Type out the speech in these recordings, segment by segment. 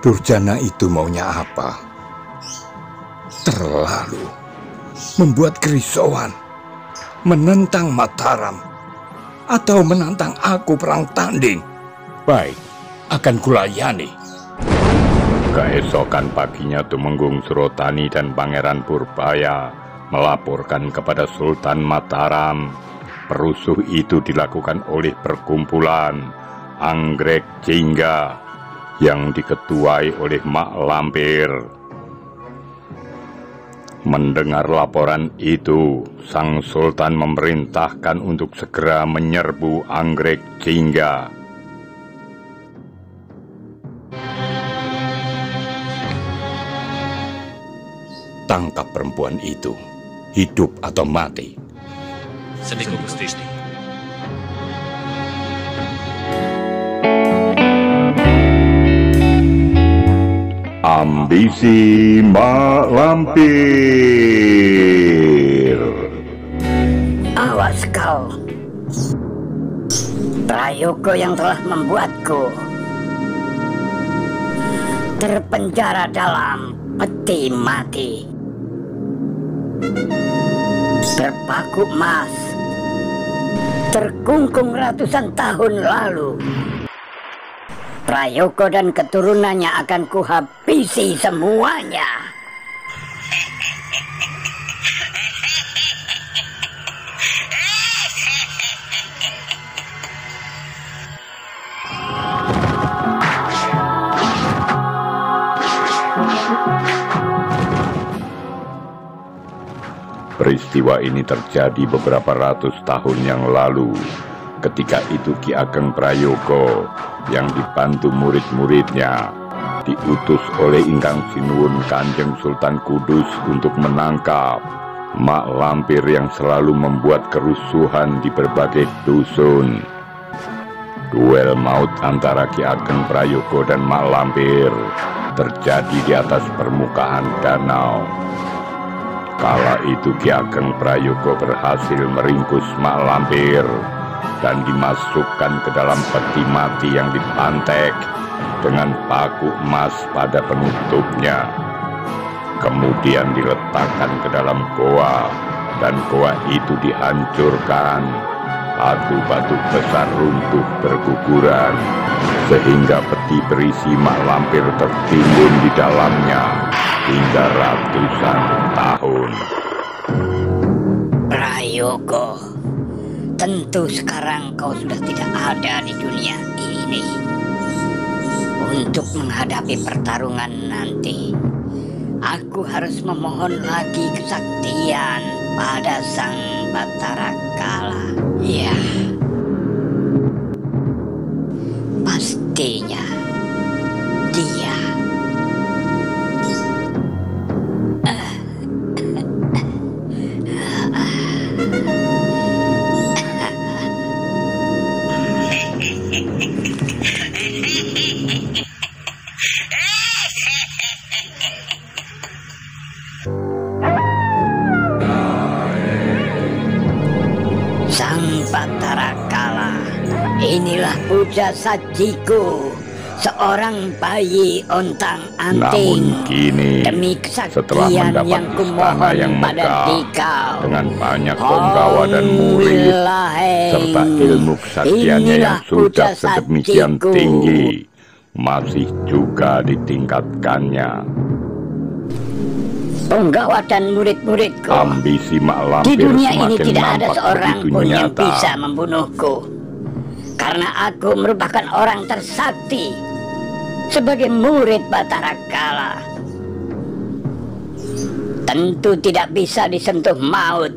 Durjana itu maunya apa? Terlalu membuat kerisauan, menentang Mataram, atau menantang aku perang tanding. Baik, akan kulayani. Keesokan paginya Tumenggung Surotani dan Pangeran Purbaya melaporkan kepada Sultan Mataram. Perusuh itu dilakukan oleh perkumpulan Anggrek Jingga yang diketuai oleh Mak Lampir. Mendengar laporan itu, sang sultan memerintahkan untuk segera menyerbu Anggrek Jingga. Tangkap perempuan itu, hidup atau mati. Sendiko Gusti. Ambisi Mak Lampir. Awas kau, Prayogo yang telah membuatku terpenjara dalam peti mati, berpaku emas, terkungkung ratusan tahun lalu. Prayogo dan keturunannya akan kuhabisi semuanya. Peristiwa ini terjadi beberapa ratus tahun yang lalu. Ketika itu Ki Ageng Prayogo yang dibantu murid-muridnya diutus oleh Ingkang Sinuwun Kanjeng Sultan Kudus untuk menangkap Mak Lampir yang selalu membuat kerusuhan di berbagai dusun. Duel maut antara Ki Ageng Prayogo dan Mak Lampir terjadi di atas permukaan danau. Kala itu Ki Ageng Prayogo berhasil meringkus Mak Lampir dan dimasukkan ke dalam peti mati yang dipantek dengan paku emas pada penutupnya. Kemudian diletakkan ke dalam goa, dan goa itu dihancurkan. Batu-batu besar runtuh berguguran, sehingga peti berisi Mak Lampir tertimbun di dalamnya hingga ratusan tahun. Prayogo, tentu sekarang kau sudah tidak ada di dunia ini. Untuk menghadapi pertarungan nanti, aku harus memohon lagi kesaktian pada Sang Batara Kala. Ya, pastinya dia. Batara Kala, inilah puja sajiku, seorang bayi ontang-anting. Namun kini, demi setelah kesaktian mendapat yang kumohon yang pada megah dikau dengan banyak penggawa dan murid, serta ilmu kesaktiannya yang sudah sedemikian tinggi, masih juga ditingkatkannya. Penggawa dan murid-muridku, ambisi Mak di Lampir dunia ini semakin tidak ada nampak seorang begitu pun yang nyata. bisa membunuhku, karena aku merupakan orang tersakti sebagai murid Batara Kala. Tentu tidak bisa disentuh maut,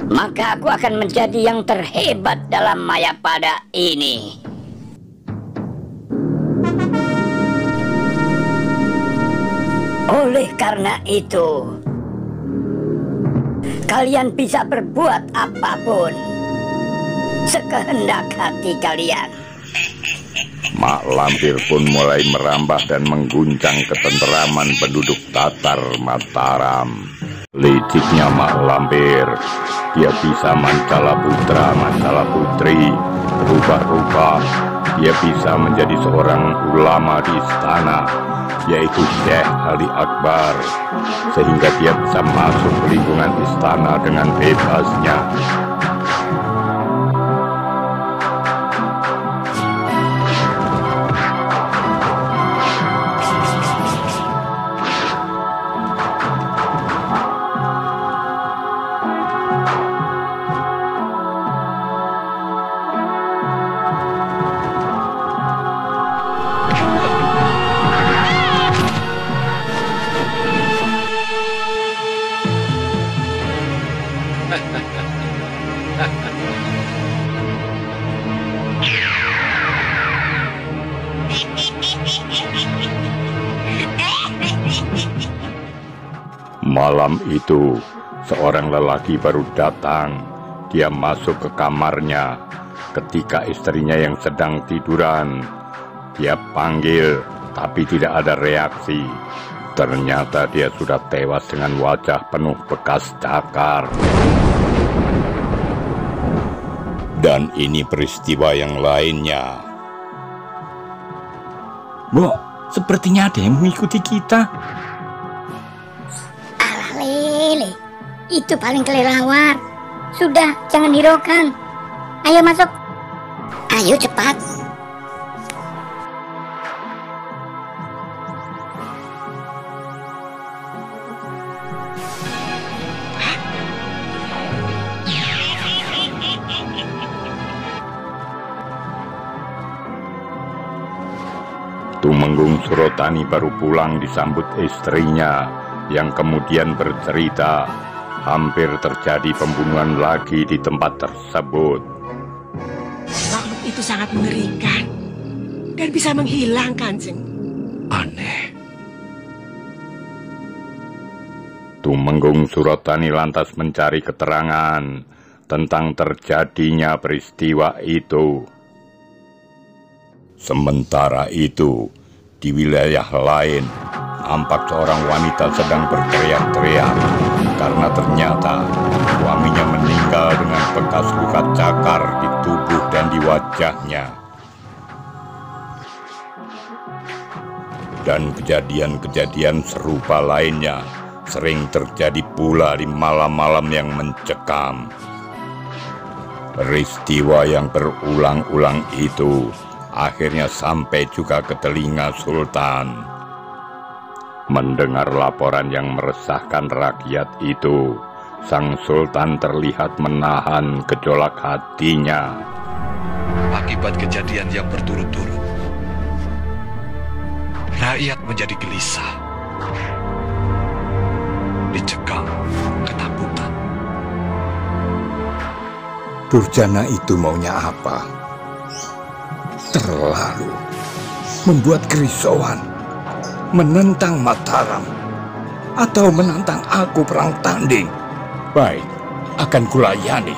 maka aku akan menjadi yang terhebat dalam Mayapada ini. Oleh karena itu, kalian bisa berbuat apapun sekehendak hati kalian. Mak Lampir pun mulai merambah dan mengguncang ketenteraman penduduk Tatar Mataram. Liciknya Mak Lampir, dia bisa mancala putra, mancala putri, berubah-ubah. dia bisa menjadi seorang ulama di istana, yaitu Syekh Ali Akbar, sehingga dia bisa masuk ke lingkungan istana dengan bebasnya. Malam itu, seorang lelaki baru datang. Dia masuk ke kamarnya ketika istrinya yang sedang tiduran. Dia panggil, tapi tidak ada reaksi. Ternyata dia sudah tewas dengan wajah penuh bekas cakar. Dan ini peristiwa yang lainnya. Bu, sepertinya ada yang mengikuti kita. Alah lele, itu paling kelelawar. Sudah, jangan hiraukan. Ayo masuk. Ayo cepat. Tumenggung Surotani baru pulang disambut istrinya, yang kemudian bercerita hampir terjadi pembunuhan lagi di tempat tersebut. Makhluk itu sangat mengerikan dan bisa menghilang, Kanjeng. Aneh. Tumenggung Surotani lantas mencari keterangan tentang terjadinya peristiwa itu. Sementara itu, di wilayah lain, nampak seorang wanita sedang berteriak-teriak karena ternyata suaminya meninggal dengan bekas luka cakar di tubuh dan di wajahnya. Dan kejadian-kejadian serupa lainnya sering terjadi pula di malam-malam yang mencekam. Peristiwa yang berulang-ulang itu akhirnya sampai juga ke telinga Sultan. Mendengar laporan yang meresahkan rakyat itu, Sang Sultan terlihat menahan gejolak hatinya. Akibat kejadian yang berturut-turut, rakyat menjadi gelisah, dicekam ketakutan. Durjana itu maunya apa? Terlalu membuat kerisauan, menentang Mataram, atau menantang aku perang tanding. Baik, akan kulayani.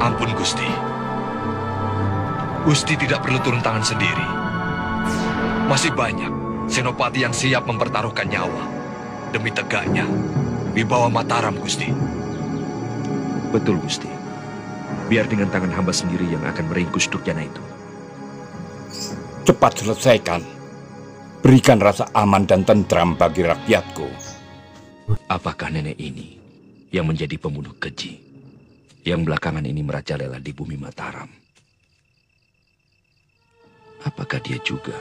Ampun Gusti. Gusti tidak perlu turun tangan sendiri. Masih banyak senopati yang siap mempertaruhkan nyawa demi tegaknya wibawa Mataram, Gusti. Betul, Gusti. Biar dengan tangan hamba sendiri yang akan meringkus Durjana itu. Cepat selesaikan. Berikan rasa aman dan tentram bagi rakyatku. Apakah nenek ini yang menjadi pembunuh keji, yang belakangan ini merajalela di bumi Mataram? Apakah dia juga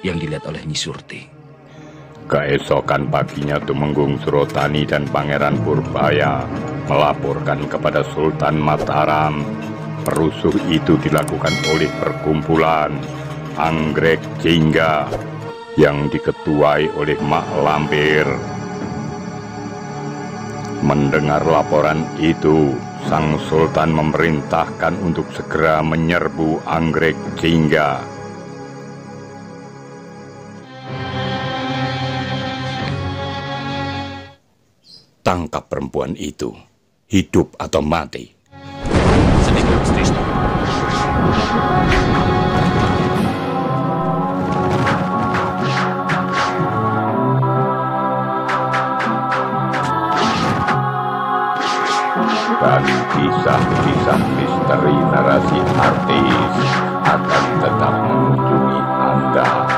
yang dilihat oleh Nyi Surti? Keesokan paginya Tumenggung Surotani dan Pangeran Purbaya melaporkan kepada Sultan Mataram. Perusuh itu dilakukan oleh perkumpulan Anggrek Jingga yang diketuai oleh Mak Lampir. Mendengar laporan itu, Sang Sultan memerintahkan untuk segera menyerbu Anggrek Jingga. Tangkap perempuan itu, hidup atau mati. Sendika Gusti. Dan kisah-kisah misteri narasi artis akan tetap mengunjungi Anda.